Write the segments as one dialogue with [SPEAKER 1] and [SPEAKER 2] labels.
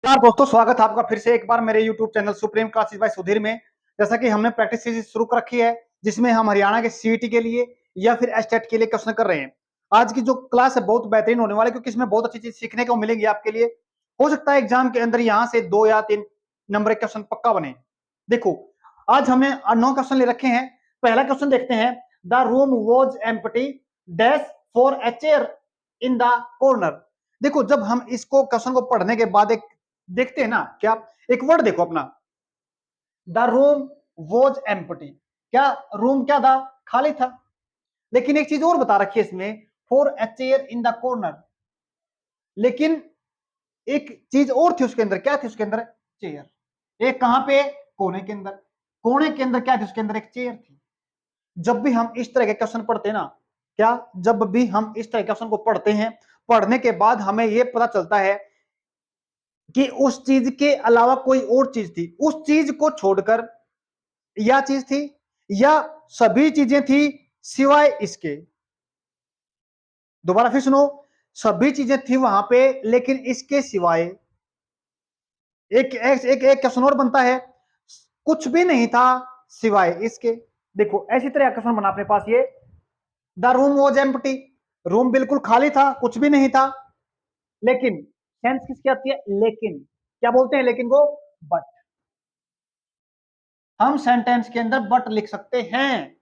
[SPEAKER 1] नमस्कार दोस्तों, स्वागत है आपका फिर से एक बार मेरे YouTube channel supreme classes bye Sudhir में। जैसा कि हमने प्रैक्टिस सीरीज शुरू कर रखी है जिसमें हम हरियाणा के सीईटी के लिए या फिर एस्टेट के लिए क्वेश्चन कर रहे हैं। आज की जो क्लास है बहुत बेहतरीन होने वाली है क्योंकि इसमें बहुत अच्छी चीज सीखने को मिलेंगी आपके लिए। हो सकता है एग्जाम के अंदर यहाँ से 2 या 3 नंबर के क्वेश्चन पक्का बने। देखो, आज हमने 9 क्वेश्चन ले रखे हैं। पहला क्वेश्चन देखते हैं। The room was empty dash for a chair in the corner. देखो, जब हम इसको क्वेश्चन को पढ़ने के बाद एक देखते हैं ना, क्या एक वर्ड देखो अपना, द रूम वॉज एम्प्टी। क्या रूम क्या था? खाली था। लेकिन एक चीज और बता रखी है इसमें, for a chair in the corner. लेकिन एक चीज और थी उसके अंदर। क्या थी उसके अंदर? चेयर। एक कहां पे? कोने के अंदर। कोने के अंदर क्या थी? उसके अंदर एक चेयर थी। जब भी हम इस तरह के क्वेश्चन पढ़ते हैं ना, क्या जब भी हम इस तरह के क्वेश्चन को पढ़ते हैं, पढ़ने के बाद हमें यह पता चलता है कि उस चीज के अलावा कोई और चीज थी, उस चीज को छोड़कर या चीज थी या सभी चीजें थी सिवाय इसके। दोबारा फिर सुनो, सभी चीजें थी वहां पे लेकिन इसके सिवाय। एक एक एक, एक क्वेश्चन और बनता है, कुछ भी नहीं था सिवाय इसके। देखो, ऐसी तरह क्वेश्चन बना अपने पास ये, the room was empty. Room बिल्कुल खाली था, कुछ भी नहीं था। लेकिन सेंस किसकी आती है? लेकिन। क्या बोलते हैं लेकिन को? बट। हम सेंटेंस के अंदर बट लिख सकते हैं,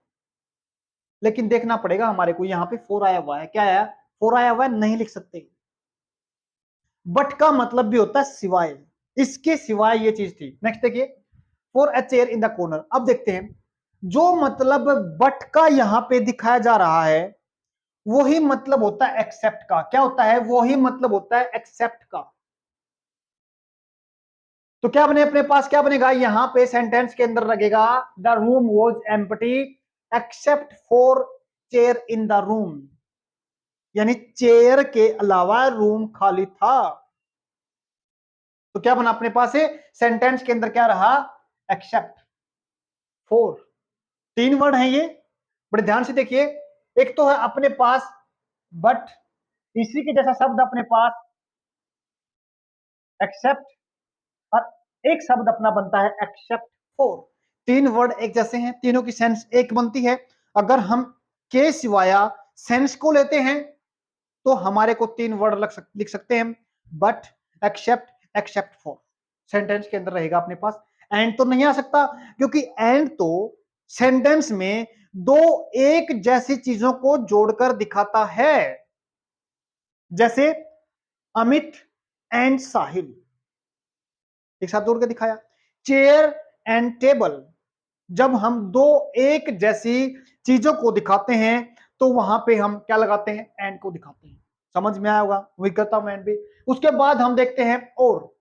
[SPEAKER 1] लेकिन देखना पड़ेगा हमारे को। यहां पे फोर आया हुआ है। क्या आया? फोर आया हुआ है, नहीं लिख सकते। बट का मतलब भी होता है सिवाय, इसके सिवाय ये चीज थी। नेक्स्ट देखिए, for a chair in the corner. अब देखते हैं, जो मतलब बट का यहां पे दिखाया जा रहा है वही मतलब होता है एक्सेप्ट का। क्या होता है? वही मतलब होता है एक्सेप्ट का। तो क्या बने अपने पास? क्या बनेगा यहां पे सेंटेंस के अंदर? लगेगा the room was empty except for chair in the room. यानी चेयर के अलावा रूम खाली था। तो क्या बना अपने पास है सेंटेंस के अंदर? क्या रहा? Except for. तीन वर्ड हैं ये, बड़े ध्यान से देखिए। एक तो है अपने पास बट, इसी के जैसा शब्द अपने पास एक्सेप्ट, और एक शब्द अपना बनता है एक्सेप्ट फॉर। तीन वर्ड एक जैसे हैं, तीनों की सेंस एक बनती है। अगर हम के सिवाया सेंस को लेते हैं तो हमारे को तीन वर्ड लिख सकते हैं, but, except, except for. Sentence के अंदर रहेगा अपने पास। एंड तो नहीं आ सकता क्योंकि एंड तो सेंटेंस में दो एक जैसी चीजों को जोड़कर दिखाता है। जैसे अमित एंड साहिल, एक साथ जोड़ के दिखाया। चेयर एंड टेबल, जब हम दो एक जैसी चीजों को दिखाते हैं तो वहां पे हम क्या लगाते हैं? एंड को दिखाते हैं। समझ में आया होगा, वही करता हूं एंड भी। उसके बाद हम देखते हैं और,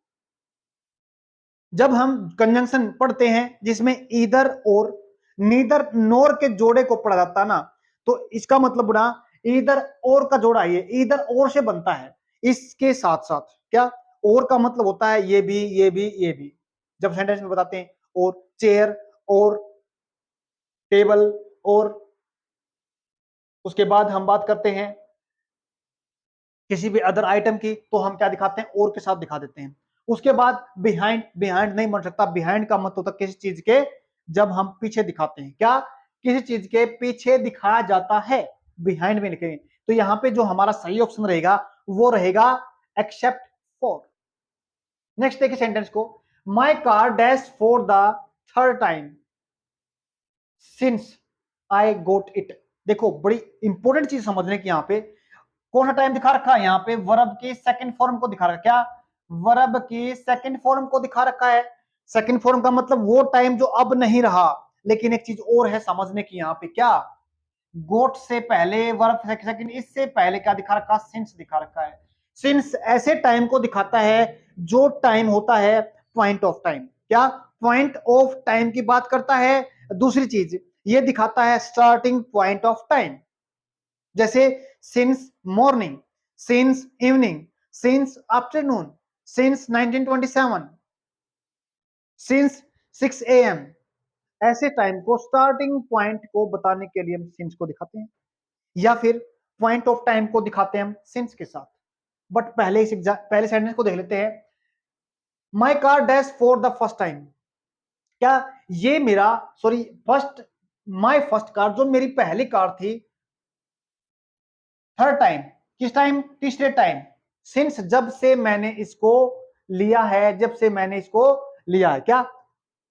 [SPEAKER 1] जब हम कंजंक्शन पढ़ते हैं जिसमें ईदर और नीदर नोर के जोड़े को पढ़ा जाता है ना, तो इसका मतलब बना ईदर और का जोड़ा। ये ईदर और से बनता है। इसके साथ साथ क्या और का मतलब होता है? ये भी, ये भी, ये भी। जब सेंटेंस में बताते हैं और, चेयर और टेबल और, उसके बाद हम बात करते हैं किसी भी अदर आइटम की, तो हम क्या दिखाते हैं? और के साथ दिखा देते हैं। उसके बाद बिहाइंड, बिहाइंड नहीं बन सकता। बिहाइंड का मतलब होता है किसी चीज के जब हम पीछे दिखाते हैं। क्या? किसी चीज के पीछे दिखाया जाता है, बिहाइंड में लिखेंगे। तो यहां पे जो हमारा सही ऑप्शन रहेगा वो रहेगा एक्सेप्ट फॉर। नेक्स्ट देखिए सेंटेंस को, my car dash for the third time since I got it. देखो, बड़ी इंपॉर्टेंट चीज समझने की, यहां पे कौन सा टाइम दिखा रखा है? यहाँ पे वर्ब के सेकंड फॉर्म को दिखा रखा है। क्या? वर्ब के सेकंड फॉर्म को दिखा रखा है। सेकंड फॉर्म का मतलब वो टाइम जो अब नहीं रहा। लेकिन एक चीज और है समझने की यहाँ पे, क्या? गोट से पहले वर्ब सेकंड, इससे पहले क्या दिखा रखा? सिंस दिखा रखा है। सिंस ऐसे टाइम को दिखाता है जो टाइम होता है पॉइंट ऑफ टाइम। क्या? पॉइंट ऑफ टाइम की बात करता है। दूसरी चीज ये दिखाता है स्टार्टिंग पॉइंट ऑफ टाइम। जैसे since morning, since evening, since afternoon, since 1927, since 6 AM। ऐसे टाइम को, स्टार्टिंग पॉइंट को बताने के लिए हम सिंस को दिखाते हैं, या फिर पॉइंट ऑफ टाइम को दिखाते हैं हम सिंस के साथ। बट पहले इस पहले सेंटेंस को देख लेते हैं। My car dash for the first time, क्या ये मेरा sorry first my first car जो मेरी पहली कार थी, थर्ड टाइम किस टाइम, तीसरे टाइम, सिंस जब से मैंने इसको लिया है, जब से मैंने इसको लिया है, क्या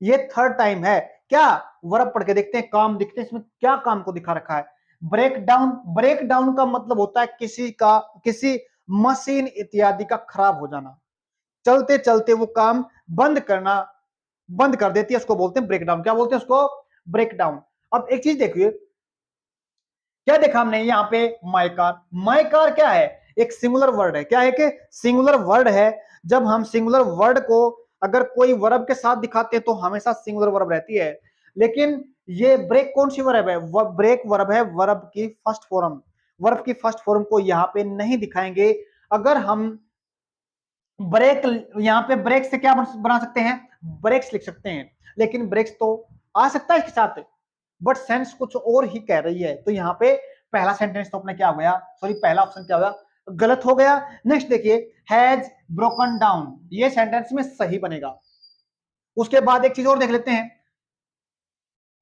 [SPEAKER 1] ये थर्ड टाइम है। क्या वर्ब पढ़ के देखते हैं, काम दिखते हैं, इसमें क्या काम को दिखा रखा है, ब्रेक डाउन। ब्रेक डाउन का मतलब होता है किसी मशीन इत्यादि का खराब हो जाना, चलते चलते वो काम बंद कर देती है, उसको बोलते हैं ब्रेक डाउन। क्या बोलते हैं उसको, ब्रेक डाउन। अब एक चीज देखिए, क्या देखा हमने यहाँ पे, माई कार। माई कार क्या है, एक सिंगुलर वर्ड है। क्या है कि सिंगुलर वर्ड है। जब हम सिंगुलर वर्ड को अगर कोई वर्ब के साथ दिखाते हैं तो हमेशा सिंगुलर वर्ब रहती है, लेकिन ये ब्रेक कौन सी वर्ब है, ब्रेक वर्ब है, वर्ब की फर्स्ट फॉर्म। वर्ब की फर्स्ट फॉर्म को यहाँ पे नहीं दिखाएंगे। अगर हम ब्रेक, यहाँ पे ब्रेक से क्या बना सकते हैं, ब्रेक्स लिख सकते हैं, लेकिन ब्रेक्स तो आ सकता है इसके साथ, बट सेंस कुछ और ही कह रही है। तो यहाँ पे पहला सेंटेंस तो अपने क्या हो गया, सॉरी पहला ऑप्शन क्या हो गया, गलत हो गया। नेक्स्ट देखिए, हैज ब्रोकन डाउन, ये सेंटेंस में सही बनेगा। उसके बाद एक चीज और देख लेते हैं,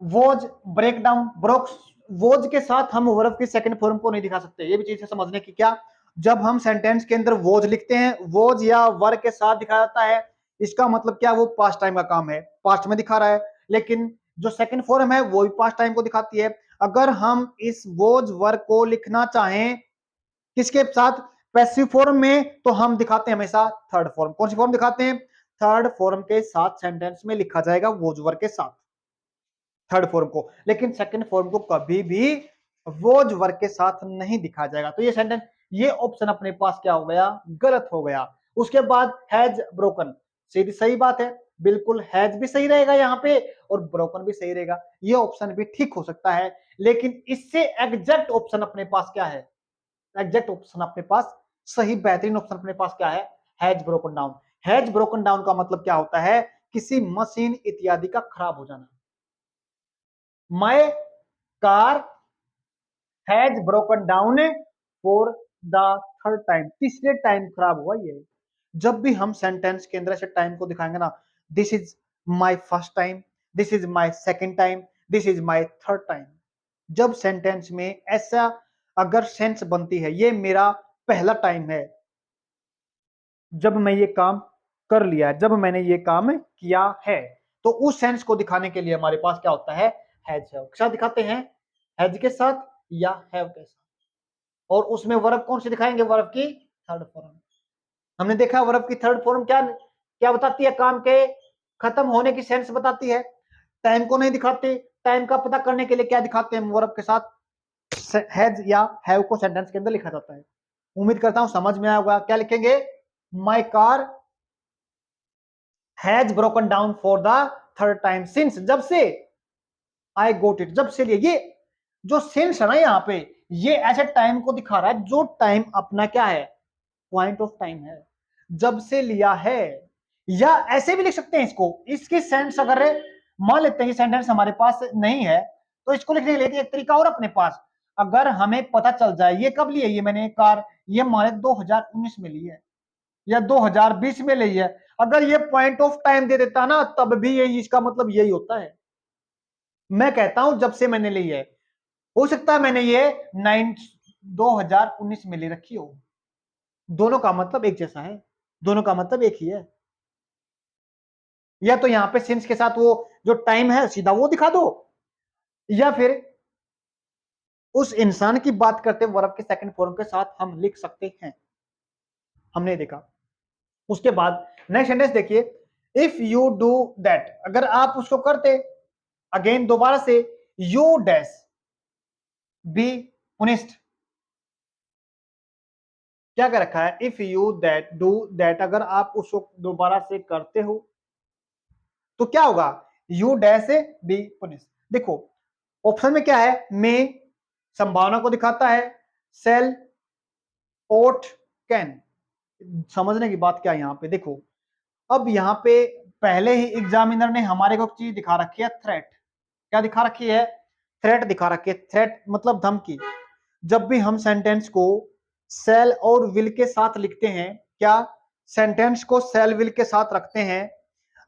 [SPEAKER 1] वॉज ब्रेक डाउन, ब्रोक्स, वॉज के साथ हम वर्ब की सेकंड फॉर्म को नहीं दिखा सकते, ये भी चीज है समझने की। क्या, जब हम सेंटेंस के अंदर वॉज लिखते हैं, वॉज या वर के साथ दिखाया जाता है, इसका मतलब क्या, वो पास्ट टाइम का काम है, पास्ट में दिखा रहा है। लेकिन जो सेकंड फॉर्म है वो भी पास्ट टाइम को दिखाती है। अगर हम इस वॉज वर को लिखना चाहें किसके साथ, पैसिव फॉर्म में, तो हम दिखाते हैं हमेशा थर्ड फॉर्म। कौन सी फॉर्म दिखाते हैं, थर्ड फॉर्म के साथ सेंटेंस में लिखा जाएगा वॉज वर के साथ, थर्ड फॉर्म को। लेकिन सेकंड फॉर्म को कभी भी वॉज वर्ग के साथ नहीं दिखा जाएगा। तो ये सेंटेंस, ये ऑप्शन अपने पास क्या हो गया, गलत हो गया। उसके बाद हैज ब्रोकन, सीधी सही बात है, बिल्कुल हैज भी सही रहेगा यहाँ पे और ब्रोकन भी सही रहेगा, ये ऑप्शन भी ठीक हो सकता है। लेकिन इससे एग्जैक्ट ऑप्शन अपने पास क्या है, एग्जैक्ट ऑप्शन अपने पास, सही बेहतरीन ऑप्शन अपने पास क्या है, has broken down. Has broken down का मतलब क्या होता है, किसी मशीन इत्यादि का खराब हो जाना। My car has broken down for the third time, तीसरे टाइम खराब हुआ ये। जब भी हम सेंटेंस के अंदर से टाइम को दिखाएंगे ना, this is my first time, this is my second time, this is my third time, जब सेंटेंस में ऐसा अगर सेंस बनती है, ये मेरा पहला टाइम है जब मैं ये काम कर लिया, जब मैंने ये काम किया है, तो उस सेंस को दिखाने के लिए हमारे पास क्या होता है, हैज है के साथ दिखाते हैं, हैज के साथ या हैव के साथ। और उसमें वर्ब कौन से दिखाएंगे, वर्ब की थर्ड फॉर्म। हमने देखा वर्ब की थर्ड फॉर्म क्या क्या बताती है, काम के खत्म होने की सेंस बताती है। टाइम को नहीं दिखाते, टाइम का पता करने के लिए क्या दिखाते हैं, वर्ब के साथ हैज या हैव को सेंटेंस के अंदर लिखा जाता है। उम्मीद करता हूं समझ में आया होगा। क्या लिखेंगे, my car has broken down for the third time since, जब से, आई गोट इट, जब से लिए। ये जो सिंस है ना यहाँ पे, ये ऐसे टाइम को दिखा रहा है जो टाइम अपना क्या है, पॉइंट ऑफ टाइम है, जब से लिया है। या ऐसे भी लिख सकते हैं इसको, इसकी सेंस अगर मान लेते हैं कि सेंटेंस हमारे पास नहीं है, तो इसको लिखने के लिए एक तरीका और अपने पास, अगर हमें पता चल जाए ये कब ली है, ये मैंने कार, ये माने 2019 में ली है या 2020 में ली है, अगर ये पॉइंट ऑफ टाइम दे देता ना, तब भी यही, इसका मतलब यही होता है। मैं कहता हूं जब से मैंने ली है, हो सकता है मैंने ये 2019 में ले रखी हो, दोनों का मतलब एक जैसा है, दोनों का मतलब एक ही है। या तो यहां पे सिंस के साथ वो जो टाइम है सीधा वो दिखा दो, या फिर उस इंसान की बात करते वर्ब के सेकंड फॉर्म के साथ हम लिख सकते हैं। हमने देखा। उसके बाद नेक्स्ट सेंटेंस देखिए, इफ यू डू दैट, अगर आप उसको करते, अगेन दोबारा से, यू डैश बी पुनिश्ड, क्या कर रखा है, if you that do that, अगर आप उसको दोबारा से करते हो तो क्या होगा, यू डैश बी पुनिश्ड। देखो ऑप्शन में क्या है, में संभावना को दिखाता है, सेल, ओट, कैन। समझने की बात क्या है यहाँ पे, देखो अब यहाँ पे पहले ही एग्जामिनर ने हमारे को चीज दिखा रखी है, थ्रेट। क्या दिखा रखी है, थ्रेट दिखा रखी है। थ्रेट मतलब धमकी। जब भी हम सेंटेंस को सेल और विल के साथ लिखते हैं, क्या सेंटेंस को सेल विल के साथ रखते हैं,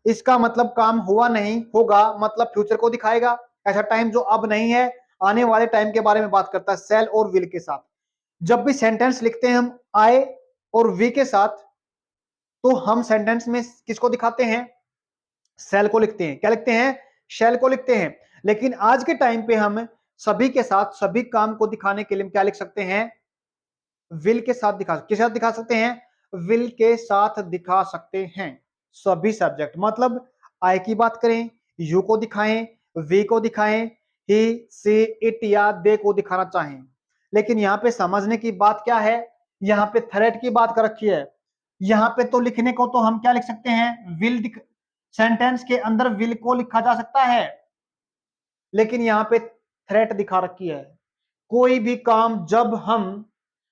[SPEAKER 1] इसका मतलब काम हुआ नहीं होगा, मतलब फ्यूचर को दिखाएगा, ऐसा टाइम जो अब नहीं है, आने वाले टाइम के बारे में बात करता है सेल और विल के साथ। जब भी सेंटेंस लिखते हैं हम आई और वी के साथ, तो हम सेंटेंस में किसको दिखाते हैं? सेल को लिखते हैं। क्या लिखते हैं? शेल को लिखते हैं। लेकिन आज के टाइम पे हम सभी के साथ सभी काम को दिखाने के लिए क्या लिख सकते हैं? विल के साथ किसके साथ दिखा सकते हैं? विल के साथ दिखा सकते हैं सभी सब्जेक्ट। मतलब आई की बात करें, यू को दिखाएं, वी को दिखाएं, ही, सी, इट या दे को दिखाना चाहें। लेकिन यहाँ पे समझने की बात क्या है, यहाँ पे थ्रेट की बात कर रखी है। यहाँ पे तो लिखने को तो हम क्या लिख सकते हैं? विल सेंटेंस के अंदर विल को लिखा जा सकता है, लेकिन यहाँ पे थ्रेट दिखा रखी है। कोई भी काम जब हम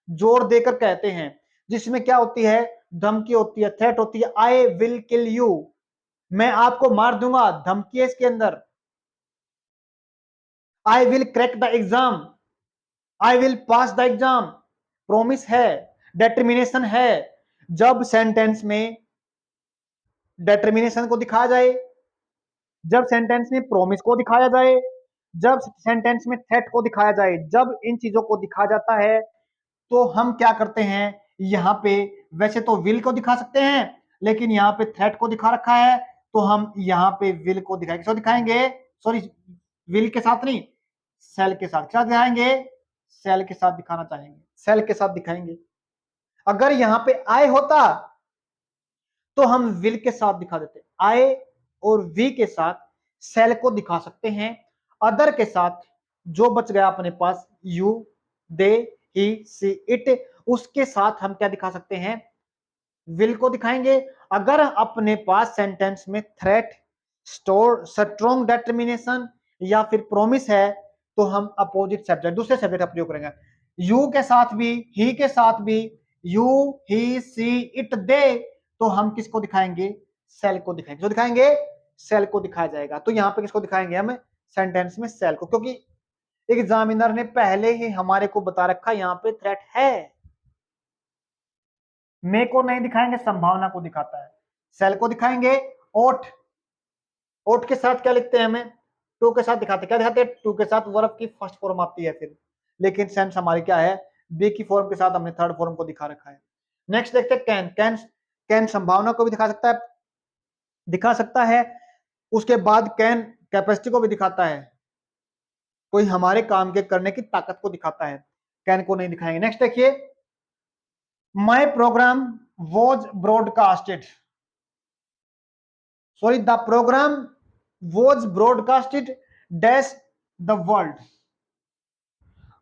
[SPEAKER 1] जोर देकर कहते हैं, जिसमें क्या होती है? धमकी होती है, थ्रेट होती है। आई विल किल यू, मैं आपको मार दूंगा, धमकी है इसके अंदर। I will crack the exam, I will pass the exam, promise है, डेटर्मिनेशन है। जब सेंटेंस में डेटर्मिनेशन को दिखाया जाए, जब सेंटेंस में प्रोमिस को दिखाया जाए, जब सेंटेंस में थ्रेट को दिखाया जाए, जब इन चीजों को दिखाया जाता है, तो हम क्या करते हैं? यहाँ पे वैसे तो विल को दिखा सकते हैं, लेकिन यहाँ पे थ्रेट को दिखा रखा है, तो हम यहाँ पे विल को दिखाएंगे। किसको दिखाएंगे? सॉरी, विल के साथ नहीं, सेल के साथ। क्या दिखाएंगे? सेल के साथ दिखाना चाहेंगे, सेल के साथ दिखाएंगे। अगर यहाँ पे आई होता तो हम विल के साथ दिखा देते। आई और वी के साथ सेल को दिखा सकते हैं, अदर के साथ जो बच गया अपने पास you, they, he, C, it, उसके साथ हम क्या दिखा सकते हैं? विल को दिखाएंगे। अगर अपने पास सेंटेंस में थ्रेट, स्ट्रॉन्ग डिटर्मिनेशन या फिर प्रॉमिस है, तो हम अपोजिट सब्जेक्ट, दूसरे सब्जेक्ट का प्रयोग करेंगे। यू के साथ भी, ही के साथ भी, यू, ही, सी, इट, दे, तो हम किसको दिखाएंगे? सेल को दिखाएंगे। जो दिखाएंगे? सेल को दिखाया जाएगा। तो यहां पे किसको दिखाएंगे हम? सेंटेंस में सेल को, क्योंकि एग्जामिनर ने पहले ही हमारे को बता रखा यहाँ पे थ्रेट है। मे को नहीं दिखाएंगे, संभावना को दिखाता है। सेल को दिखाएंगे। ओट, ओट के साथ क्या लिखते हैं? हमें टू के साथ दिखाते, क्या दिखाते हैं? टू के साथ वर्ब की फर्स्ट फॉर्म आती है फिर, लेकिन सेंस हमारी क्या है? बी की फॉर्म के साथ हमने थर्ड फॉर्म को दिखा रखा है। नेक्स्ट देखते हैं कैन। कैन संभावना को भी दिखा सकता है। उसके बाद कैन कैपेसिटी को भी दिखाता है, कोई हमारे काम के करने की ताकत को दिखाता है। कैन को नहीं दिखाएंगे। नेक्स्ट देखिए, my program was broadcasted, sorry the program was broadcasted dash the world.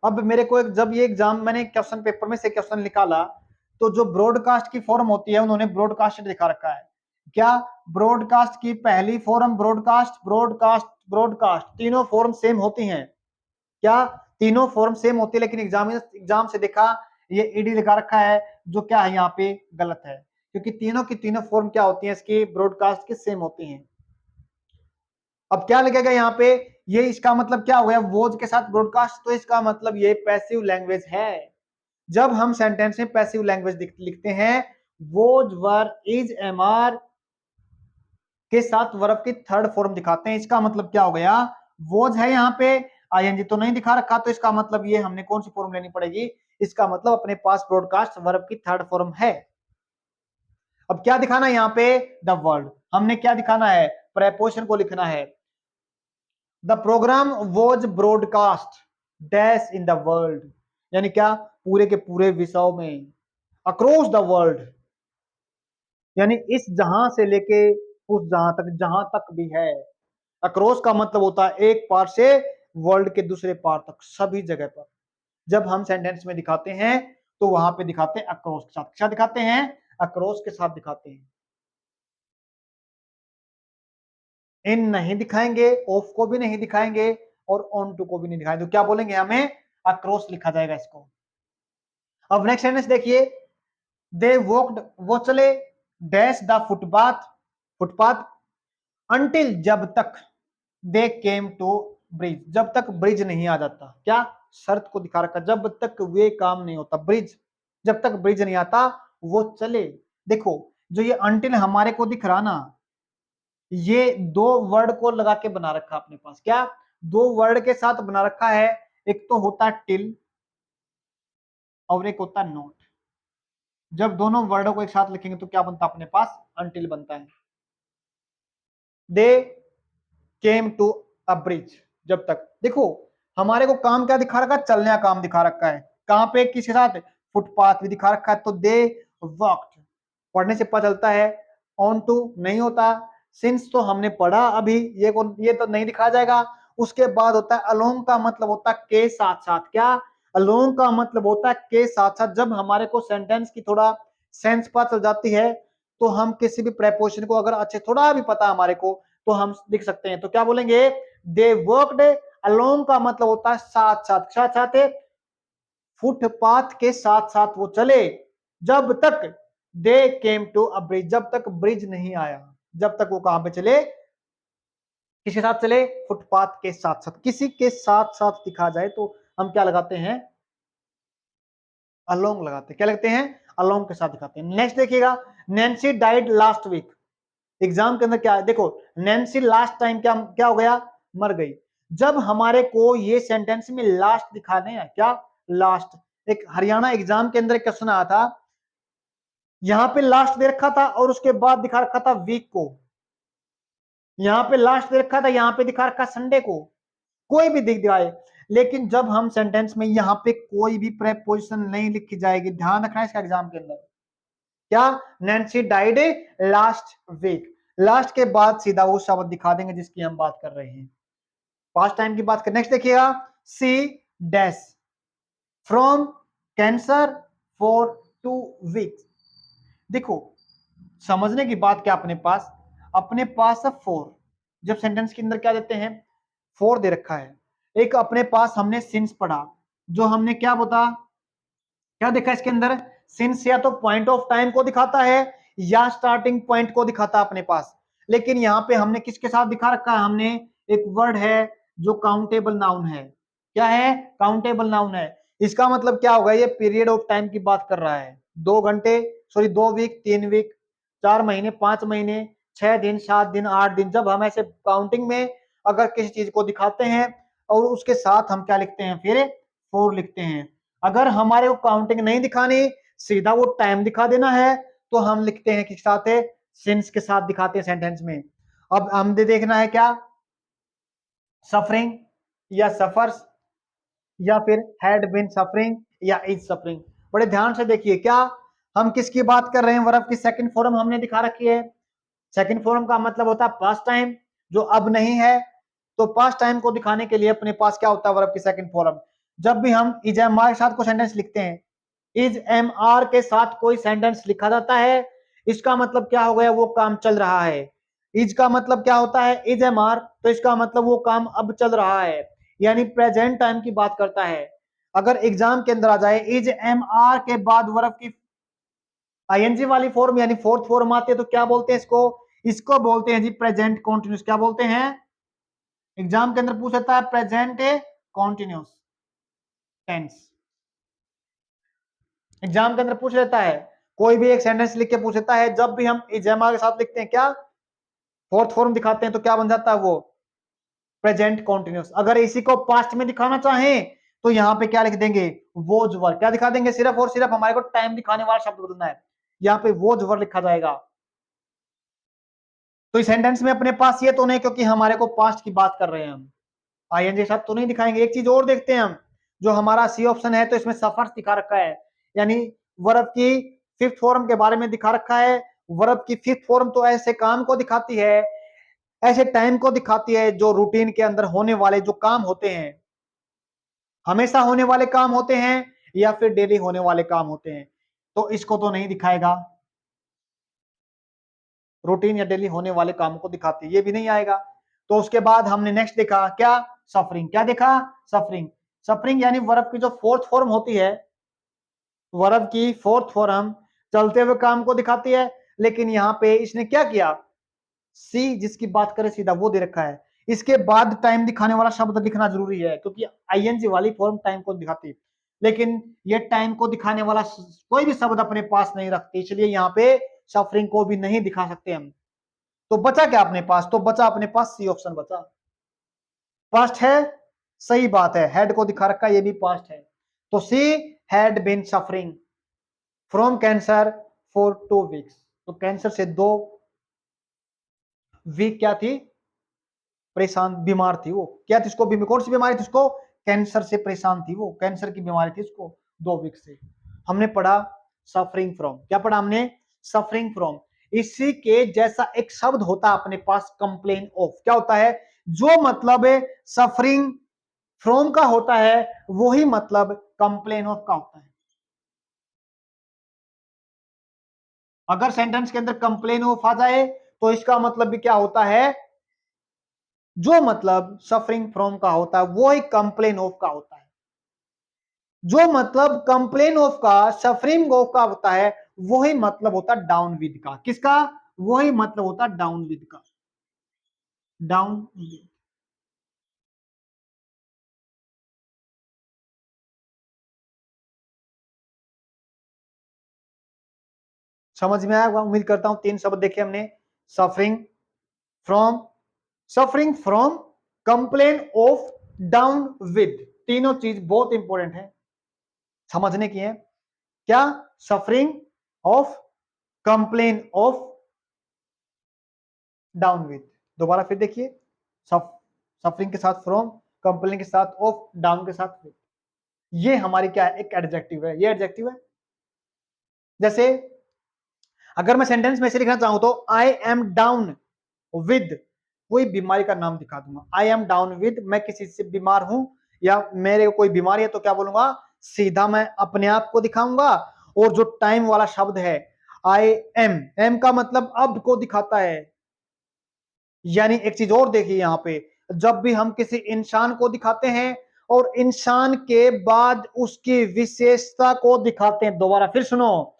[SPEAKER 1] अब मेरे को जब ये एग्जाम मैंने क्वेश्चन पेपर में से क्वेश्चन निकाला, तो जो ब्रॉडकास्ट की फॉर्म होती है उन्होंने ब्रॉडकास्टेड दिखा रखा है। क्या ब्रॉडकास्ट की पहली फॉर्म ब्रॉडकास्ट, ब्रॉडकास्ट, ब्रॉडकास्ट, तीनों फॉर्म सेम होती हैं? क्या तीनों फॉर्म सेम होती है? लेकिन एग्जाम से देखा ये ईडी लिखा रखा है, जो क्या है यहाँ पे गलत है, क्योंकि तीनों की तीनों फॉर्म क्या होती हैं इसकी? ब्रॉडकास्ट की सेम होती हैं। अब क्या लगेगा यहाँ पे? ये इसका मतलब क्या हो गया? वोज के साथ ब्रॉडकास्ट, तो इसका मतलब ये पैसिव लैंग्वेज है। जब हम सेंटेंस में पैसिव लैंग्वेज लिखते हैं, was, were, is, am, are के साथ वर्ब की थर्ड फॉर्म दिखाते हैं। इसका मतलब क्या हो गया? वोज है यहाँ पे, आईएनजी तो नहीं दिखा रखा, तो इसका मतलब ये हमने कौन सी फॉर्म लेनी पड़ेगी? इसका मतलब अपने पास ब्रॉडकास्ट वर्ब की थर्ड फॉर्म है। अब क्या दिखाना है यहाँ पे? The world. हमने क्या दिखाना है? प्रेपोजिशन को लिखना है। The program was broadcast dash in the world, यानी क्या? पूरे के पूरे विश्व में, अक्रॉस द वर्ल्ड, यानी इस जहां से लेके उस जहां तक भी है। अक्रॉस का मतलब होता है एक पार से वर्ल्ड के दूसरे पार तक, सभी जगह पर। जब हम सेंटेंस में दिखाते हैं तो वहां पे दिखाते हैं अक्रॉस के साथ। क्या दिखाते हैं? अक्रॉस के साथ दिखाते हैं। इन नहीं दिखाएंगे, ऑफ को भी नहीं दिखाएंगे, और ऑन टू को भी नहीं दिखाएंगे। तो क्या बोलेंगे? हमें अक्रॉस लिखा जाएगा इसको। अब नेक्स्ट सेंटेंस देखिए, दे वॉक्ड, वो चले, dash the footpath, footpath, until, जब तक, दे केम टू ब्रिज, जब तक ब्रिज नहीं आ जाता। क्या शर्त को दिखा रखा? जब तक वे काम नहीं होता, ब्रिज, जब तक ब्रिज नहीं आता वो चले। देखो जो ये अंटिल हमारे को दिख रहा ना, ये दो वर्ड को लगा के बना रखा अपने पास, क्या दो वर्ड के साथ बना रखा है, एक तो होता टिल और एक होता नोट। जब दोनों वर्डों को एक साथ लिखेंगे तो क्या बनता है अपने पास, अंटिल बनता है। दे केम टू अ ब्रिज, जब तक देखो हमारे को काम क्या दिखा रखा है, चलने का काम दिखा रखा है, कहां पे किसके साथ, फुटपाथ भी दिखा रखा है, तो दे वॉक्ड, पढ़ने से पता चलता है, ऑन टू नहीं होता, सिंस तो हमने पढ़ा अभी, ये तो नहीं दिखाया जाएगा। उसके बाद होता है अलोंग, का मतलब होता है के साथ साथ, क्या अलोंग का मतलब होता है के साथ साथ। जब हमारे को सेंटेंस की थोड़ा सेंस पता चल जाती है तो हम किसी भी प्रेपोजिशन को अगर अच्छे थोड़ा भी पता हमारे को तो हम लिख सकते हैं। तो क्या बोलेंगे, दे वर्कड अलोंग का मतलब होता है साथ साथ, साथ साथ फुटपाथ के साथ साथ वो चले, जब तक दे केम टू अ ब्रिज, जब तक ब्रिज नहीं आया, जब तक वो कहां पे चले, किसके साथ चले, फुटपाथ के साथ साथ। किसी के साथ साथ दिखा जाए तो हम क्या लगाते हैं, अलोंग लगाते हैं, क्या लगते हैं, अलोंग के साथ दिखाते हैं। नेक्स्ट देखिएगा, Nancy died last week. Exam के अंदर क्या है, देखो नैन्सी लास्ट टाइम क्या क्या हो गया, मर गई। जब हमारे को ये सेंटेंस में लास्ट दिखाने हैं, क्या लास्ट, एक हरियाणा एग्जाम के अंदर एक क्वेश्चन आया था, यहां पे लास्ट दे रखा था और उसके बाद दिखा रखा था वीक को, यहां पे लास्ट दे रखा था, यहां पे दिखा रखा संडे को, कोई भी दिख जाए, लेकिन जब हम सेंटेंस में यहां पे कोई भी प्रेपोजिशन नहीं लिखी जाएगी, ध्यान रखना है इसका एग्जाम के अंदर, क्या Nancy died last week, last के बाद सीधा वो शब्द दिखा देंगे जिसकी हम बात कर रहे हैं, पास्ट टाइम की बात कर। नेक्स्ट देखिएगा, she dash from cancer for 2 weeks. देखो समझने की बात क्या, अपने पास है फोर, जब सेंटेंस के अंदर क्या देते हैं, फोर दे रखा है, एक अपने पास हमने सिंस पढ़ा, जो हमने क्या बता, क्या देखा इसके अंदर, सिंस या तो पॉइंट ऑफ टाइम को दिखाता है या स्टार्टिंग पॉइंट को दिखाता है अपने पास, लेकिन यहाँ पे हमने किसके साथ दिखा रखा है, हमने एक वर्ड है जो काउंटेबल नाउन है, क्या है, काउंटेबल नाउन है। इसका मतलब क्या होगा, ये पीरियड ऑफ टाइम की बात कर रहा है, 2 घंटे, सॉरी 2 वीक, 3 वीक, 4 महीने, 5 महीने, 6 दिन, 7 दिन, 8 दिन, जब हम ऐसे काउंटिंग में अगर किसी चीज को दिखाते हैं और उसके साथ हम क्या लिखते हैं, फिर फोर लिखते हैं। अगर हमारे को काउंटिंग नहीं दिखानी, सीधा वो टाइम दिखा देना है, तो हम लिखते हैं किस साथ है, सिंस के साथ दिखाते हैं सेंटेंस में। अब हम देखना है क्या, सफरिंग या सफर्स या फिर हैड बीन सफरिंग या इज सफरिंग। बड़े ध्यान से देखिए, क्या हम किसकी बात कर रहे हैं, वर्ब की सेकंड फॉर्म हमने दिखा रखी है, सेकंड फॉर्म का मतलब होता है पास्ट टाइम, जो अब नहीं है, तो पास्ट टाइम को दिखाने के लिए अपने पास क्या होता है, वर्ब की सेकंड फॉर्म। जब भी हम इज एम आर के साथ कोई सेंटेंस लिखते हैं, इज एम आर के साथ कोई सेंटेंस लिखा जाता है, इसका मतलब क्या हो गया, वो काम चल रहा है। इज का मतलब क्या होता है, इज एम आर, तो इसका मतलब वो काम अब चल रहा है, यानी प्रेजेंट टाइम की बात करता है। अगर एग्जाम के अंदर आ जाए इज एम आर के बाद वर्ब की आईएनजी वाली फॉर्म यानी फोर्थ फॉर्म आती है, तो क्या बोलते हैं इसको, इसको बोलते हैं जी प्रेजेंट कॉन्टिन्यूस। क्या बोलते हैं, एग्जाम के अंदर पूछ सकता है प्रेजेंट कॉन्टिन्यूस टेंस, एग्जाम के अंदर पूछ लेता है, कोई भी एक सेंटेंस लिख के पूछ लेता है, जब भी हम इजेमा के साथ लिखते हैं क्या, फोर्थ फॉर्म दिखाते हैं, तो क्या बन जाता है वो, प्रेजेंट कॉन्टिन्यूस। अगर इसी को पास्ट में दिखाना चाहें तो यहाँ पे क्या लिख देंगे, वोज वर, क्या दिखा देंगे, सिर्फ और सिर्फ हमारे को टाइम दिखाने वाला शब्द बदलना है, यहाँ पे वोज वर लिखा जाएगा। तो इस सेंटेंस में अपने पास ये तो नहीं, क्योंकि हमारे को पास्ट की बात कर रहे हैं हम, आईएनजी साथ तो नहीं दिखाएंगे। एक चीज और देखते हैं हम, जो हमारा सी ऑप्शन है, तो इसमें सफर्स दिखा रखा है, यानी वर्ब की फिफ्थ फॉर्म के बारे में दिखा रखा है। वर्ब की फिफ्थ फॉर्म तो ऐसे काम को दिखाती है, ऐसे टाइम को दिखाती है, जो रूटीन के अंदर होने वाले जो काम होते हैं, हमेशा होने वाले काम होते हैं या फिर डेली होने वाले काम होते हैं, तो इसको तो नहीं दिखाएगा, रूटीन या डेली होने वाले काम को दिखाती है, ये भी नहीं आएगा। तो उसके बाद हमने नेक्स्ट देखा क्या, सफरिंग, क्या देखा, सफरिंग, सफरिंग यानी वर्ब की जो फोर्थ फॉर्म होती है, वर्ब की फोर्थ फॉर्म चलते हुए काम को दिखाती है, लेकिन यहाँ पे इसने क्या किया, सी जिसकी बात करें सीधा वो दे रखा है, इसके बाद टाइम दिखाने वाला शब्द दिखना जरूरी है, क्योंकि आईएनजी वाली फॉर्म टाइम को दिखाती है, लेकिन ये टाइम को दिखाने वाला कोई भी शब्द अपने पास नहीं रखती, इसलिए यहाँ पे सफरिंग को भी नहीं दिखा सकते हम। तो बचा क्या अपने पास? तो बचा अपने पास सी ऑप्शन बचा। पास्ट है, सही बात है, हेड को दिखा रखा, ये भी पास्ट है। तो she had been suffering from cancer for 2 weeks. तो कैंसर से 2 वीक क्या थी? परेशान, बीमार थी वो। क्या थी उसको? कौन सी बीमारी थी उसको? कैंसर से परेशान थी वो, कैंसर की बीमारी थी उसको 2 वीक से। हमने पढ़ा सफरिंग फ्रॉम। क्या पढ़ा हमने? Suffering from. इसी के जैसा एक शब्द होता है अपने पास, कंप्लेन ऑफ। क्या होता है? जो मतलब सफरिंग फ्रॉम का होता है वही मतलब कंप्लेन ऑफ का होता है। अगर सेंटेंस के अंदर कंप्लेन ऑफ आ जाए तो इसका मतलब भी क्या होता है? जो मतलब सफरिंग फ्रॉम का होता है वो ही कंप्लेन ऑफ का होता है। जो मतलब कंप्लेन ऑफ का, सफरिंग ऑफ का होता है वही मतलब होता है डाउन विद का। किसका? वही मतलब होता है डाउन विद का। Down with. समझ में आया? उम्मीद करता हूं 3 शब्द देखे हमने। Suffering from, suffering from, complain of, down with. तीनों चीज बहुत इंपॉर्टेंट है, समझने की है। क्या? Suffering of, complain of, down with. दोबारा फिर देखिए, सफरिंग के साथ फ्रॉम, कंप्लेन के साथ ऑफ, डाउन के साथ विद। ये हमारी क्या है? एक एडजेक्टिव है। ये एडजेक्टिव है। जैसे अगर मैं सेंटेंस में ऐसे लिखना चाहूं तो आई एम डाउन विद, कोई बीमारी का नाम दिखा दूंगा। आई एम डाउन विद, मैं किसी से बीमार हूं या मेरे को कोई बीमारी है, तो क्या बोलूंगा? सीधा मैं अपने आप को दिखाऊंगा। और जो टाइम वाला शब्द है आई एम, एम का मतलब अब को दिखाता है। यानी एक चीज और देखिए यहां पे, जब भी हम किसी इंसान को दिखाते हैं और इंसान के बाद उसकी विशेषता को दिखाते हैं। दोबारा फिर सुनो,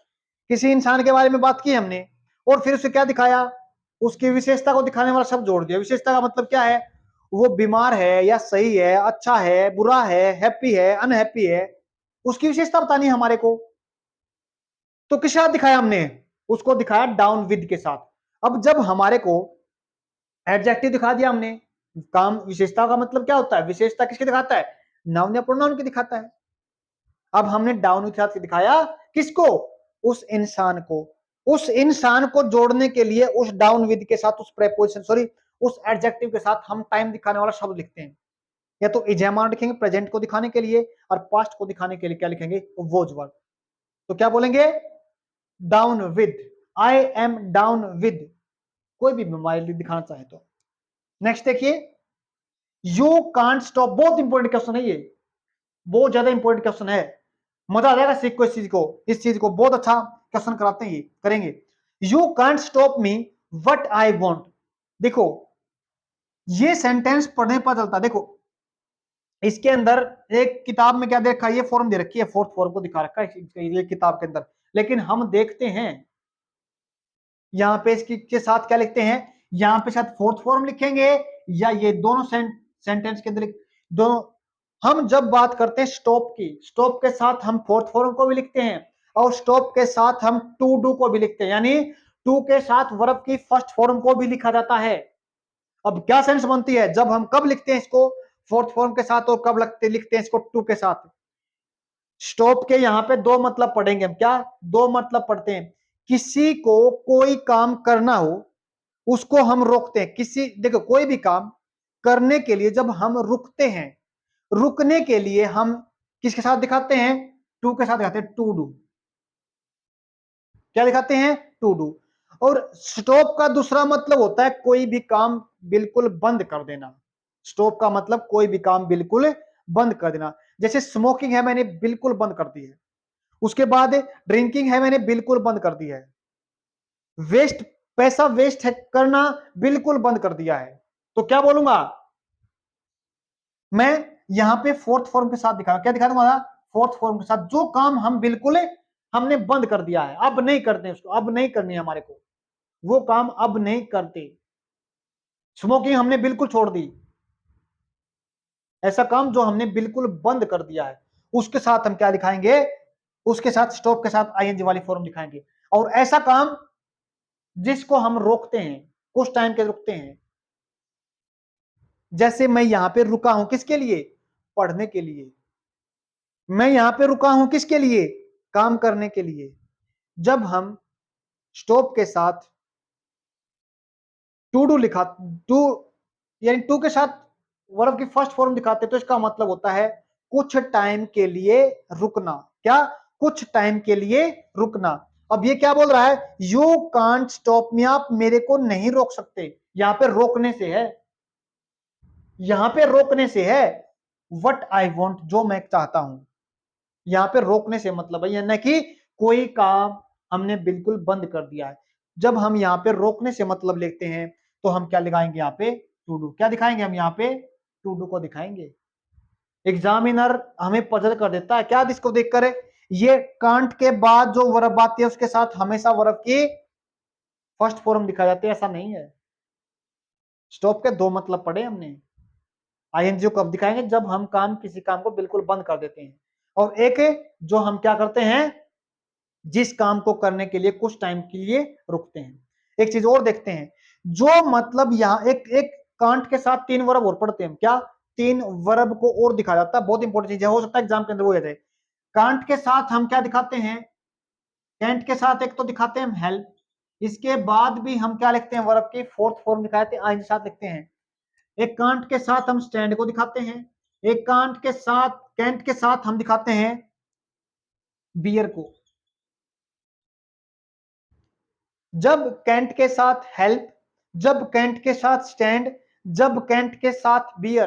[SPEAKER 1] किसी इंसान के बारे में बात की हमने और फिर उसे क्या दिखाया? उसकी विशेषता को दिखाने वाला शब्द जोड़ दिया। विशेषता का मतलब क्या है? वो बीमार है या सही है, अच्छा है, बुरा है, हैप्पी है, अनहैप्पी है, उसकी विशेषता बतानी है हमारे को। तो किस साथ दिखाया हमने? उसको दिखाया डाउन विद के साथ। अब जब हमारे को एडजेक्टिव दिखा दिया हमने, काम विशेषता का मतलब क्या होता है? विशेषता किसके दिखाता है? नाउन या प्रोनाउन के दिखाता है। अब हमने डाउन विद के साथ दिखाया किसको? उस इंसान को। उस इंसान को जोड़ने के लिए उस डाउन विद के साथ, उस प्रेपोजिशन, सॉरी, उस एडजेक्टिव के साथ हम टाइम दिखाने वाला शब्द लिखते हैं। या तो इजेमा लिखेंगे प्रेजेंट को दिखाने के लिए, और पास्ट को दिखाने के लिए क्या लिखेंगे? Was word. तो क्या बोलेंगे? Down with, I am down with, कोई भी बीमारी दिखाना चाहे तो। नेक्स्ट देखिए, यू कांट स्टॉप। बहुत इंपॉर्टेंट क्वेश्चन है ये, बहुत ज्यादा इंपॉर्टेंट क्वेश्चन है। मजा आ जाएगा सीख को इस चीज को बहुत अच्छा क्वेश्चन कराते हैं, ये करेंगे। You can't stop me what I want. देखो ये सेंटेंस पढ़ने पर चलता, देखो इसके अंदर एक किताब में क्या दे रखा है? ये फॉर्म दे रखी है, फोर्थ फॉर्म को दिखा रखा है ये किताब के अंदर। लेकिन हम देखते हैं यहाँ पे इसकी के साथ क्या लिखते हैं? यहाँ पे शायद फोर्थ फॉर्म लिखेंगे, या ये दोनों सेंटेंस के अंदर दोनों। हम जब बात करते हैं स्टॉप की, स्टॉप के साथ हम फोर्थ फॉर्म को भी लिखते हैं और स्टॉप के साथ हम टू डू को भी लिखते हैं, यानी टू के साथ वर्ब की फर्स्ट फॉर्म को भी लिखा जाता है। अब क्या सेंस बनती है? जब हम कब लिखते हैं इसको फोर्थ फॉर्म के साथ और कब लिखते हैं इसको टू के साथ। स्टॉप के यहाँ पे 2 मतलब पढ़ेंगे हम। क्या 2 मतलब पढ़ते हैं? किसी को कोई काम करना हो उसको हम रोकते हैं। किसी, देखो कोई भी काम करने के लिए जब हम रुकते हैं, रुकने के लिए हम किसके साथ दिखाते हैं? टू के साथ दिखाते हैं, टू डू। क्या दिखाते हैं? To do. और स्टॉप का दूसरा मतलब होता है कोई भी काम बिल्कुल बंद कर देना। स्टॉप का मतलब कोई भी काम बिल्कुल बंद कर देना। जैसे स्मोकिंग है, मैंने बिल्कुल बंद कर दी है। उसके बाद ड्रिंकिंग है, मैंने बिल्कुल बंद कर दी है। वेस्ट, पैसा वेस्ट है करना बिल्कुल बंद कर दिया है। तो क्या बोलूंगा मैं? यहां पे फोर्थ फॉर्म के साथ दिखा, क्या दिखा दूंगा? फोर्थ फॉर्म के साथ, जो काम हम बिल्कुल हमने बंद कर दिया है, अब नहीं करते उसको, अब नहीं करनी है हमारे को, वो काम अब नहीं करते। स्मोकिंग हमने बिल्कुल छोड़ दी, ऐसा काम जो हमने बिल्कुल बंद कर दिया है, उसके साथ हम क्या दिखाएंगे? उसके साथ स्टॉप के साथ आईएनजी वाली फॉर्म दिखाएंगे। और ऐसा काम जिसको हम रोकते हैं, कुछ टाइम के रुकते हैं। जैसे मैं यहां पे रुका हूं किसके लिए? पढ़ने के लिए। मैं यहां पे रुका हूं किसके लिए? काम करने के लिए। जब हम स्टॉप के साथ टू डू लिखा, टू यानी टू के साथ वर्ब की फर्स्ट फॉर्म दिखाते तो इसका मतलब होता है कुछ टाइम के लिए रुकना। क्या? कुछ टाइम के लिए रुकना। अब ये क्या बोल रहा है? यू कांट स्टॉप मी, आप मेरे को नहीं रोक सकते। यहां पे रोकने से है, यहां पे रोकने से है। वट आई वॉन्ट, जो मैं चाहता हूं। यहां पे रोकने से मतलब है यानी कि कोई काम हमने बिल्कुल बंद कर दिया है। जब हम यहां पे रोकने से मतलब लेते हैं तो हम क्या दिखाएंगे? यहां पे टू डू। क्या दिखाएंगे हम? यहां पे टू डू को दिखाएंगे। एग्जामिनर हमें पजल कर देता है क्या इसको देखकर? ये कांट के बाद जो वर्ब आती है उसके साथ हमेशा वर्ब की फर्स्ट फॉर्म दिखाई जाती है, ऐसा नहीं है। स्टॉप के दो मतलब पढ़े हमने। आईएनजी को कब दिखाएंगे? जब हम काम किसी काम को बिल्कुल बंद कर देते हैं। और एक जो हम क्या करते हैं, जिस काम को करने के लिए कुछ टाइम के लिए रुकते हैं। एक चीज और देखते हैं, जो मतलब यहां एक एक कांट के साथ तीन वर्ब और पढ़ते हैं। क्या? तीन वर्ब को और दिखा जाता है, बहुत इंपॉर्टेंट चीज है, हो सकता है एग्जाम के अंदर वो आ जाए। कांट के साथ हम क्या दिखाते हैं? कैंट के साथ एक तो दिखाते हैं हम हेल्प, इसके बाद भी हम क्या लिखते हैं? वर्ब की फोर्थ फॉर्म दिखाते हैं, आई के साथ लिखते हैं। एक कांट के साथ हम स्टैंड को दिखाते हैं, एक कांट के साथ कैंट के साथ हम दिखाते हैं बियर को। जब कैंट के साथ हेल्प, जब कैंट के साथ स्टैंड, जब कैंट के साथ बियर,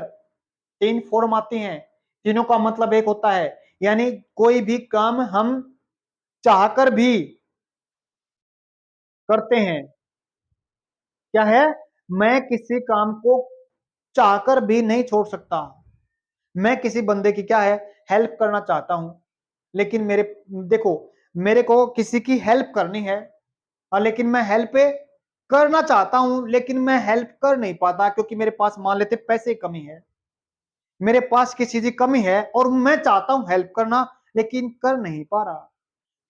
[SPEAKER 1] तीन फॉर्म आती हैं, तीनों का मतलब एक होता है। यानी कोई भी काम हम चाहकर भी करते हैं। क्या है? मैं किसी काम को चाहकर भी नहीं छोड़ सकता। मैं किसी बंदे की क्या है? हेल्प करना चाहता हूं, लेकिन मेरे देखो, मेरे को किसी की हेल्प करनी है और लेकिन मैं हेल्प करना चाहता हूं, लेकिन मैं हेल्प कर नहीं पाता क्योंकि मेरे पास मान लेते पैसे की कमी है, मेरे पास किसी चीज की कमी है और मैं चाहता हूं हेल्प करना लेकिन कर नहीं पा रहा।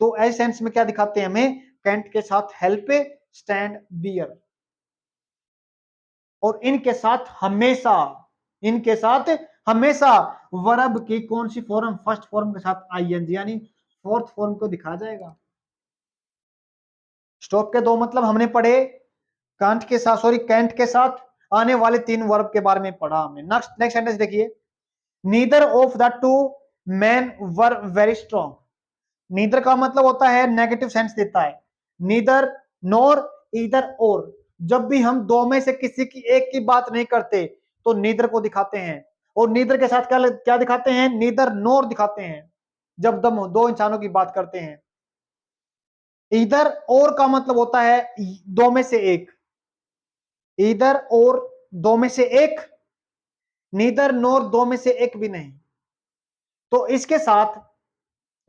[SPEAKER 1] तो ऐसे सेंस में क्या दिखाते हैं हमें? कैंट के साथ हेल्प, स्टैंड, बियर। और इनके साथ हमेशा, इनके साथ हमेशा वर्ब की कौन सी फॉर्म? फर्स्ट फॉर्म के साथ आईएनजी यानी फोर्थ फॉर्म को दिखाया जाएगा। स्टॉप के दो मतलब हमने पढ़े, कांट के साथ सॉरी कैंट के साथ आने वाले तीन वर्ब के बारे में पढ़ा हमने। नेक्स्ट नेक्स्ट सेंटेंस देखिए, neither of the two man were very strong. Neither का मतलब होता है नेगेटिव सेंस देता है, नीदर, नॉर, ईदर और। जब भी हम दो में से किसी की एक की बात नहीं करते तो नीदर को दिखाते हैं। और नीदर के साथ क्या क्या दिखाते हैं? नीदर नॉर दिखाते हैं जब दम दो इंसानों की बात करते हैं। ईदर और का मतलब होता है दो में से एक, ईदर और दो में से एक, नीदर नॉर दो में से एक भी नहीं। तो इसके साथ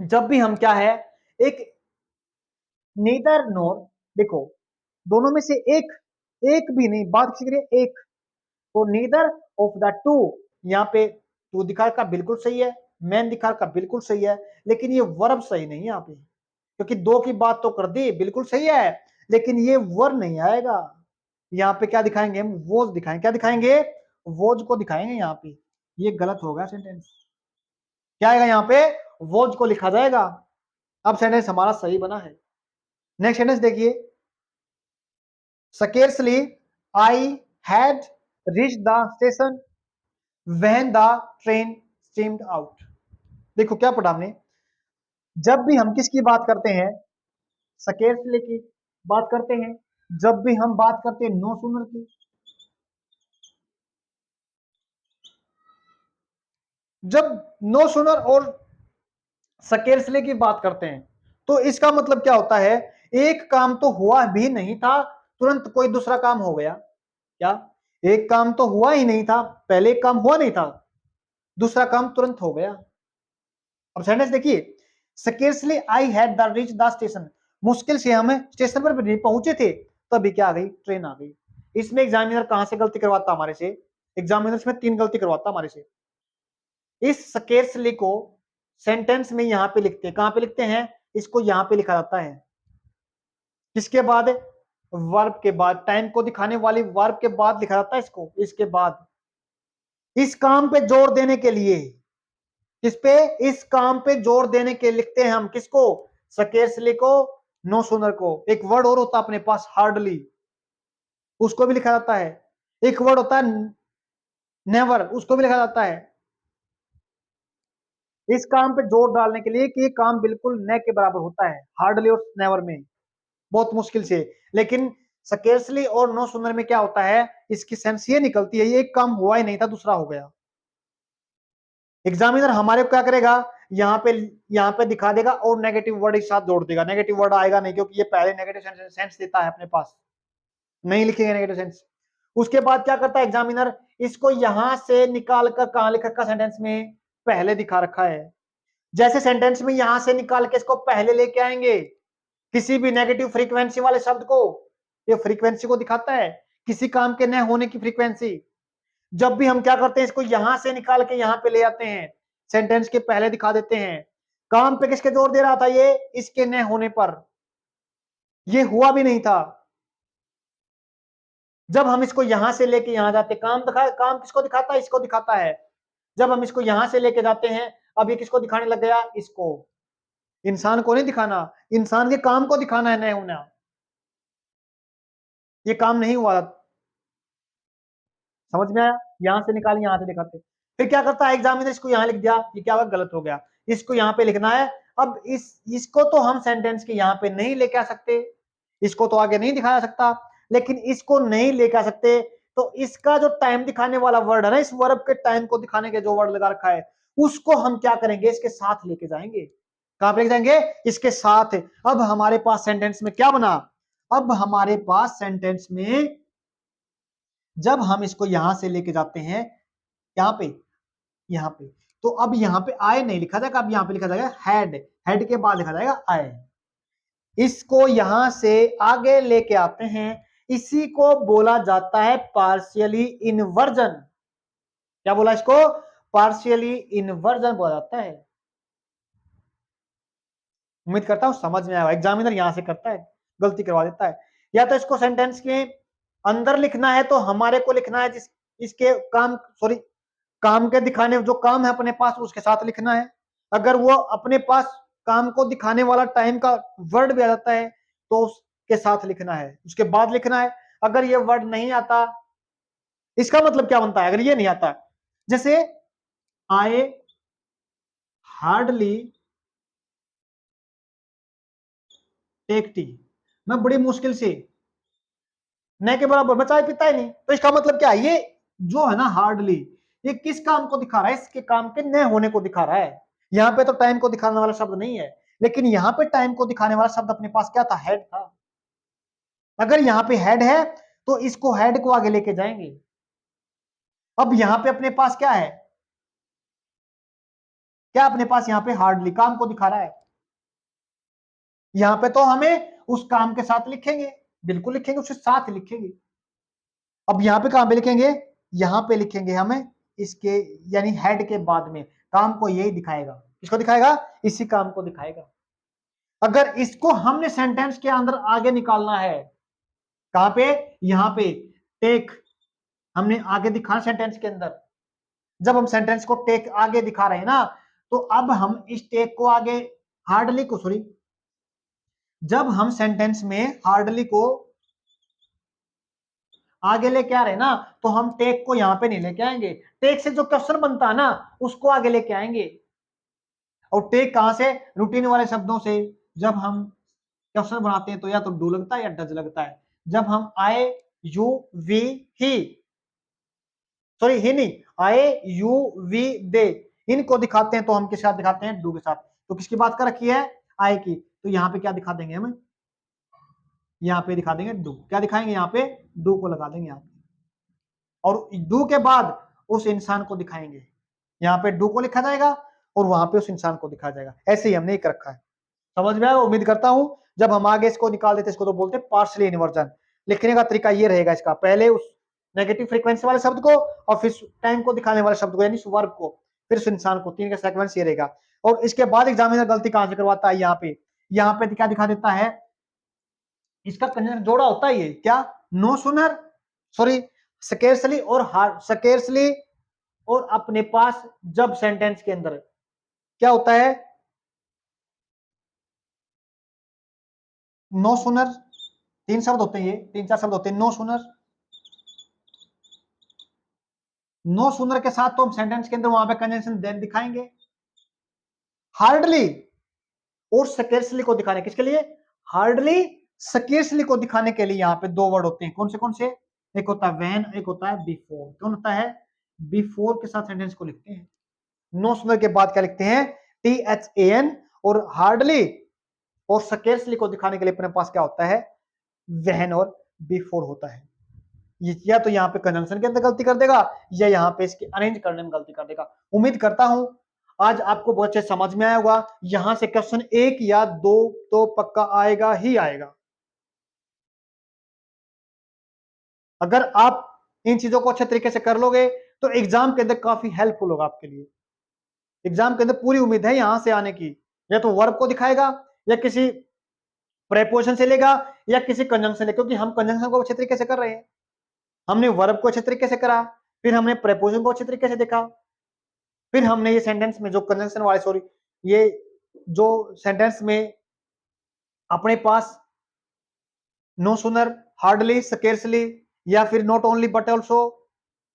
[SPEAKER 1] जब भी हम क्या है, एक नीदर नॉर, देखो दोनों में से एक, एक भी नहीं, बात किसी के लिए एक, तो नीदर ऑफ द टू, यहाँ पे टू दिखा का बिल्कुल सही है, मैन दिखा का बिल्कुल सही है, लेकिन ये वर्ब सही नहीं है यहाँ पे, क्योंकि दो की बात तो कर दी बिल्कुल सही है, लेकिन ये वर्ब नहीं आएगा। यहाँ पे क्या दिखाएंगे हम? वोज दिखाएंगे। क्या दिखाएंगे? वोज को दिखाएंगे यहाँ पे। ये गलत होगा सेंटेंस। क्या आएगा यहाँ पे? वोज को लिखा जाएगा। अब सेंटेंस हमारा सही बना है। नेक्स्ट सेंटेंस देखिए, scarcely I had reached the station when the train steamed out। देखो क्या पढ़ा हमने, जब भी हम किसकी बात करते हैं? scarcely की बात करते हैं। जब भी हम बात करते हैं नो सूनर की, जब नो सूनर और scarcely की बात करते हैं तो इसका मतलब क्या होता है? एक काम तो हुआ भी नहीं था, तुरंत कोई दूसरा काम हो गया। क्या? एक काम तो हुआ ही नहीं था, पहले एक काम हुआ नहीं था, दूसरा काम तुरंत हो गया। अब सेंटेंस देखिए, scarcely I had the reach the station, मुश्किल से हम स्टेशन पर भी पहुंचे थे तभी क्या आ गई? ट्रेन आ गई। इसमें एग्जामिनर कहां से गलती करवाता हमारे से? एग्जामिनर इसमें तीन गलती करवाता हमारे से। इस स्केर्सली को सेंटेंस में यहां पे लिखते हैं, कहां पे लिखते हैं? इसको यहां पे लिखा जाता है किसके बाद? वर्ब के बाद, टाइम को दिखाने वाली वर्ब के बाद लिखा जाता है इसको, इसके बाद। इस काम पे जोर देने के लिए, किस पे, इस काम पे जोर देने के लिखते हैं हम किसको, स्केर्सली को, नो सूनर को। एक वर्ड और होता है अपने पास हार्डली, उसको भी लिखा जाता है। एक वर्ड होता है नेवर, उसको भी लिखा जाता है। इस काम पे जोर डालने के लिए कि ये काम बिल्कुल न के बराबर होता है, हार्डली और नेवर में, बहुत मुश्किल से। लेकिन स्केर्सली और नो सूनर में क्या होता है, इसकी सेंस ये निकलती है ये एक काम हुआ ही नहीं था, दूसरा हो गया। एग्जामिनर हमारे को क्या करेगा, यहाँ पे दिखा देगा और नेगेटिव वर्ड एक साथ जोड़ देगा। नेगेटिव वर्ड आएगा नहीं, क्योंकि ये पहले नेगेटिव सेंस देता है अपने पास, नहीं लिखेंगे नेगेटिव सेंस। उसके बाद क्या करता है एग्जामिनर, इसको यहां से निकाल कर कहां लिख रखा सेंटेंस में, पहले दिखा रखा है। जैसे सेंटेंस में यहां से निकाल के इसको पहले लेके आएंगे, किसी भी नेगेटिव फ्रीक्वेंसी वाले शब्द को, ये फ्रीक्वेंसी को दिखाता है, किसी काम के न होने की फ्रीक्वेंसी। जब भी हम क्या करते हैं, इसको यहां से निकाल के यहां पे ले आते हैं, सेंटेंस के पहले दिखा देते हैं। काम पे किसके जोर दे रहा था ये, इसके न होने पर, ये हुआ भी नहीं था। जब हम इसको यहां से लेके यहां जाते, काम किसको दिखाता है, इसको दिखाता है। जब हम इसको यहां से लेके जाते हैं, अब ये किसको दिखाने लग गया, इसको। इंसान को नहीं दिखाना, इंसान के काम को दिखाना है, न होना। ये काम नहीं हुआ, समझ में आया, यहां से निकाल यहां से दिखाते। फिर क्या करता है एग्जामिनर, इसको यहां लिख दिया, ये क्या हुआ, गलत हो गया, इसको यहां पे लिखना है। अब इसको तो हम सेंटेंस के यहां पे नहीं लेके आ सकते, इसको तो आगे नहीं दिखाया सकता, लेकिन इसको नहीं लेके आ सकते, तो इसका जो टाइम दिखाने वाला वर्ड है ना, इस वर्ब के टाइम को दिखाने के जो वर्ड लगा रखा है, उसको हम क्या करेंगे, इसके साथ लेके जाएंगे। कहां पे लेके जाएंगे, इसके साथ। अब हमारे पास सेंटेंस में क्या बना, अब हमारे पास सेंटेंस में जब हम इसको यहां से लेके जाते हैं, यहाँ पे, यहाँ पे, तो अब यहाँ पे आए नहीं लिखा जाएगा, अब यहाँ पे लिखा जाएगा हैड, हैड के बाद लिखा जाएगा आए। इसको यहां से आगे लेके आते हैं, इसी को बोला जाता है पार्शियली इनवर्जन। क्या बोला इसको, पार्शियली इनवर्जन बोला जाता है। उम्मीद करता हूं समझ में आया। एग्जामिनर यहां से करता है, गलती करवा देता है। या तो इसको सेंटेंस के अंदर लिखना है, तो हमारे को लिखना है जिस इसके काम, सॉरी, काम के दिखाने जो काम है अपने पास उसके साथ लिखना है। अगर वो अपने पास काम को दिखाने वाला टाइम का वर्ड भी आ जाता है, तो उसके साथ लिखना है, उसके बाद लिखना है। अगर ये वर्ड नहीं आता, इसका मतलब क्या बनता है, अगर ये नहीं आता, जैसे आई हार्डली टेक टी, मैं बड़ी मुश्किल से, न के बराबर, मैं चाय पीता ही नहीं, तो इसका मतलब क्या है, ये जो है ना हार्डली, ये किस काम को दिखा रहा है, इसके काम के न होने को दिखा रहा है। यहाँ पे तो टाइम को दिखाने वाला शब्द नहीं है, लेकिन यहाँ पे टाइम को दिखाने वाला शब्द अपने पास क्या था, हेड था। अगर यहाँ पे हेड है, तो इसको हेड को आगे लेके जाएंगे। अब यहाँ पे अपने पास क्या है, क्या अपने पास यहाँ पे हार्डली काम को दिखा रहा है, यहाँ पे तो हमें उस काम के साथ लिखेंगे, बिल्कुल लिखेंगे, उसके साथ लिखेंगे। अब यहाँ पे कहां पे लिखेंगे, यहाँ पे लिखेंगे हमें इसके, यानी हेड के बाद में, काम को यही दिखाएगा, किसको दिखाएगा, इसी काम को दिखाएगा। अगर इसको हमने सेंटेंस के अंदर आगे निकालना है, कहां पे, यहाँ पे, टेक हमने आगे दिखा सेंटेंस के अंदर। जब हम सेंटेंस को टेक आगे दिखा रहे हैं ना, तो अब हम इस टेक को आगे, हार्डली को, सॉरी, जब हम सेंटेंस में हार्डली को आगे लेके आ रहे हैं ना, तो हम टेक को यहां पे नहीं लेके आएंगे, टेक से जो क्वेश्चन बनता है ना, उसको आगे लेके आएंगे। और टेक कहां से, रूटीन वाले शब्दों से। जब हम क्वेश्चन बनाते हैं तो या तो डू लगता है या डज लगता है। जब हम आए, यू, वी, ही, सॉरी ही नहीं, आए, यू, वी, दे, इनको दिखाते हैं तो हम किसके साथ दिखाते हैं, डू के साथ। तो किसकी बात कर रखी है, आए की, तो यहाँ पे क्या दिखा देंगे हम, यहाँ पे दिखा देंगे डू, क्या दिखाएंगे, यहाँ पे डू को लगा देंगे यहाँ पे, और डू के बाद उस इंसान को दिखाएंगे। यहाँ पे डू को लिखा जाएगा और वहां पे उस इंसान को दिखाया जाएगा। ऐसे ही हमने एक रखा है, समझ में आया, उम्मीद करता हूं। जब हम आगे इसको निकाल देते, इसको तो बोलते हैं पार्शियली इन्वर्जन। लिखने का तरीका ये रहेगा इसका, पहले उस नेगेटिव फ्रीक्वेंसी वाले शब्द को, और फिर टाइम को दिखाने वाले शब्द को, यानी वर्ब को, फिर उस इंसान को, तीन का सीक्वेंस ये रहेगा। और इसके बाद एग्जामिनर गलती कहां से करवाता है, यहाँ पे क्या दिखा देता है, इसका कंजंक्शन जोड़ा होता ही है क्या, नो सूनर, सॉरी स्केर्सली और हार्ड, स्केर्सली और अपने पास, जब सेंटेंस के अंदर क्या होता है, नो सूनर, तीन शब्द होते हैं, ये तीन चार शब्द होते हैं, नो सूनर, नो सूनर के साथ तो हम सेंटेंस के अंदर वहां पे कंजंक्शन देन दिखाएंगे। हार्डली और स्केर्सली को दिखाने, किसके लिए, हार्डली स्केर्सली को दिखाने के लिए यहाँ पे दो वर्ड होते हैं, कौन से, एक होता है व्हेन, एक होता है बिफोर। कौन होता है, बिफोर के साथ सेंटेंस को लिखते हैं, नो सूनर के बाद क्या लिखते हैं, THAN, और हार्डली और स्केर्सली को दिखाने के लिए अपने पास क्या होता है, व्हेन और बिफोर होता है। या तो यहाँ पे कंजंक्शन के अंदर गलती कर देगा, या यहाँ पे इसके अरेंज करने में गलती कर देगा। उम्मीद करता हूं आज आपको बहुत अच्छे समझ में आया होगा। यहां से क्वेश्चन एक या दो तो पक्का आएगा ही आएगा। अगर आप इन चीजों को अच्छे तरीके से कर लोगे तो एग्जाम के अंदर काफी हेल्पफुल होगा आपके लिए। एग्जाम के अंदर पूरी उम्मीद है यहां से आने की, या तो वर्ब को दिखाएगा, या किसी प्रेपोजिशन से लेगा, या किसी कंजंक्शन से, क्योंकि हम कंजंक्शन को अच्छे तरीके से कर रहे हैं। हमने वर्ब को अच्छे तरीके से करा, फिर हमने प्रेपोजिशन को अच्छे तरीके से देखा, फिर हमने ये सेंटेंस में जो कंजंक्शन वाले, सॉरी ये जो सेंटेंस में अपने पास नो सूनर, हार्डली, स्केर्सली, या फिर नॉट ओनली बट ऑल्सो,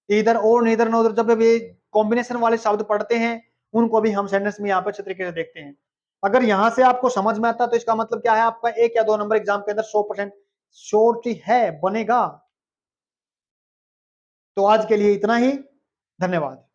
[SPEAKER 1] इधर और नीदर नोदर, जब भी कॉम्बिनेशन वाले शब्द पढ़ते हैं उनको भी हम सेंटेंस में यहाँ पे अच्छे तरीके से देखते हैं। अगर यहां से आपको समझ में आता तो इसका मतलब क्या है, आपका एक या दो नंबर एग्जाम के अंदर 100% श्योरिटी है बनेगा। तो आज के लिए इतना ही, धन्यवाद।